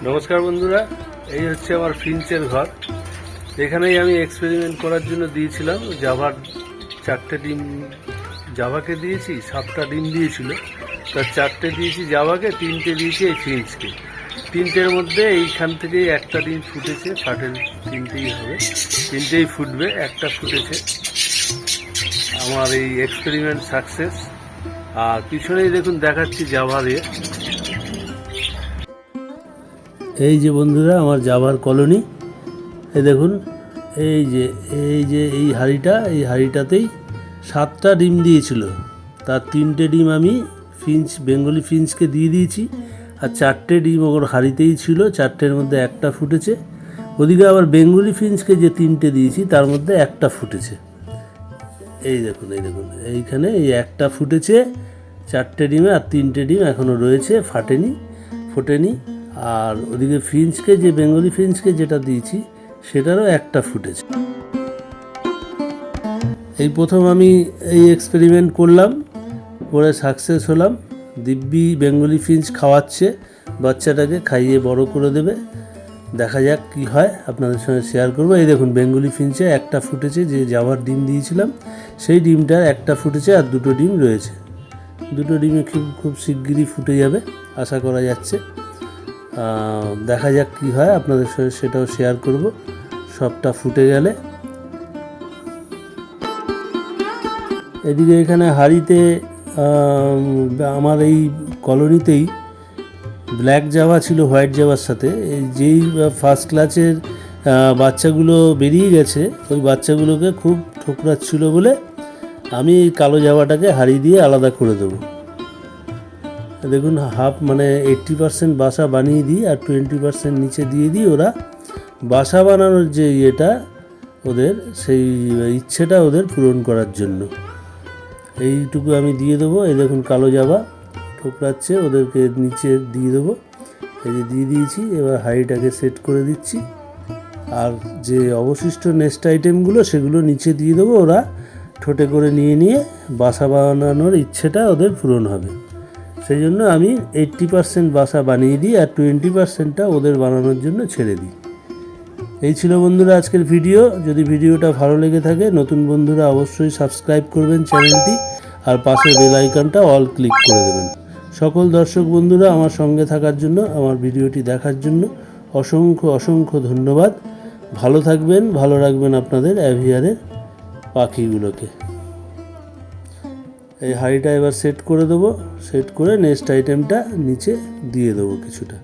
নমস্কার বন্ধুরা, এই হচ্ছে আমার ফিঞ্চের ঘর। এখানেই আমি এক্সপেরিমেন্ট করার জন্য দিয়েছিলাম জাভার 4টে ডিম। জাভাকে দিয়েছি, 7টা ডিম দিয়েছিল, তার 4টে দিয়েছি জাভাকে, 3টে দিয়েছি এই ফিঞ্চকে। 3টের মধ্যে এইখান থেকেই একটা ডিম ফুটেছে, ফাটেল 3টেই হবে, 3টেই ফুটবে, একটা ফুটেছে। আমার এই এক্সপেরিমেন্ট সাকসেস। আর পিছনেই দেখুন দেখাচ্ছি জাভারে। এই যে বন্ধুরা আমার জাভার কলোনি, এই দেখুন, এই যে এই হাঁড়িটাতেই 7টা ডিম দিয়েছিল, তার 3টে ডিম আমি বেঙ্গলি ফিঞ্চকে দিয়ে দিয়েছি, আর 4টে ডিম ওর হাঁড়িতেই ছিল, 4টের মধ্যে একটা ফুটেছে। ওদিকে আবার বেঙ্গলি ফিঞ্চকে যে 3টে দিয়েছি তার মধ্যে একটা ফুটেছে। এই দেখুন এইখানে এই একটা ফুটেছে 4টে ডিমে, আর 3টে ডিম এখনও রয়েছে, ফোটেনি। আর ওদিকে ফিঞ্চকে, যে বেঙ্গলি ফিঞ্চকে যেটা দিয়েছি সেটারও একটা ফুটেছে। এই প্রথম আমি এই এক্সপেরিমেন্ট করলাম, করে সাকসেস হলাম। দিব্যি বেঙ্গলি ফিঞ্চ খাওয়াচ্ছে, বাচ্চাটাকে খাইয়ে বড় করে দেবে। দেখা যাক কি হয়, আপনাদের সঙ্গে শেয়ার করবো। এই দেখুন বেঙ্গলি ফিঞ্চে একটা ফুটেছে, যে জাভার ডিম দিয়েছিলাম সেই ডিমটার একটা ফুটেছে, আর 2টো ডিম রয়েছে। 2টো ডিমে খুব শিগগিরই ফুটে যাবে আশা করা যাচ্ছে। দেখা যাক কি হয়, আপনাদের সঙ্গে সেটাও শেয়ার করব সবটা ফুটে গেলে। এদিকে এখানে হাঁড়িতে আমার এই কলোনিতেই ব্ল্যাক জাভা ছিল হোয়াইট জাভার সাথে। এই যেই ফার্স্ট ক্লাসের বাচ্চাগুলো বেরিয়ে গেছে, ওই বাচ্চাগুলোকে খুব ঠোকরাচ্ছিল বলে আমি এই কালো জাভাটাকে হাঁড়ি দিয়ে আলাদা করে দেবো। দেখুন মানে 80% বাসা বানিয়ে দিই, আর 20% নিচে দিয়ে দিই। ওরা বাসা বানানোর যে ওদের সেই ইচ্ছেটা ওদের পূরণ করার জন্য এইটুকু আমি দিয়ে দেবো। এই দেখুন কালো জাভা ঠোকরাচ্ছে, ওদেরকে নিচে দিয়ে দেবো। এই যে দিয়ে দিয়েছি, এবার হাঁড়িটাকে সেট করে দিচ্ছি, আর যে অবশিষ্ট নেক্সট আইটেমগুলো সেগুলো নিচে দিয়ে দেবো। ওরা ঠোঁটে করে নিয়ে বাসা বানানোর ইচ্ছেটা ওদের পূরণ হবে। সেই জন্য আমি 80% বাসা বানিয়ে দিই, আর 20%টা ওদের বানানোর জন্য ছেড়ে দিই। এই ছিল বন্ধুরা আজকের ভিডিও। যদি ভিডিওটা ভালো লেগে থাকে, নতুন বন্ধুরা অবশ্যই সাবস্ক্রাইব করবেন চ্যানেলটি, আর পাশের বেল আইকনটা অল ক্লিক করে দেবেন। সকল দর্শক বন্ধুরা আমার সঙ্গে থাকার জন্য, আমার ভিডিওটি দেখার জন্য অসংখ্য ধন্যবাদ। ভালো থাকবেন, ভালো রাখবেন আপনাদের অ্যাভিয়ারের পাখিগুলোকে। এই হাঁড়িটা এবার সেট করে দেবো, সেট করে নেক্সট আইটেমটা নিচে দিয়ে দেবো কিছুটা।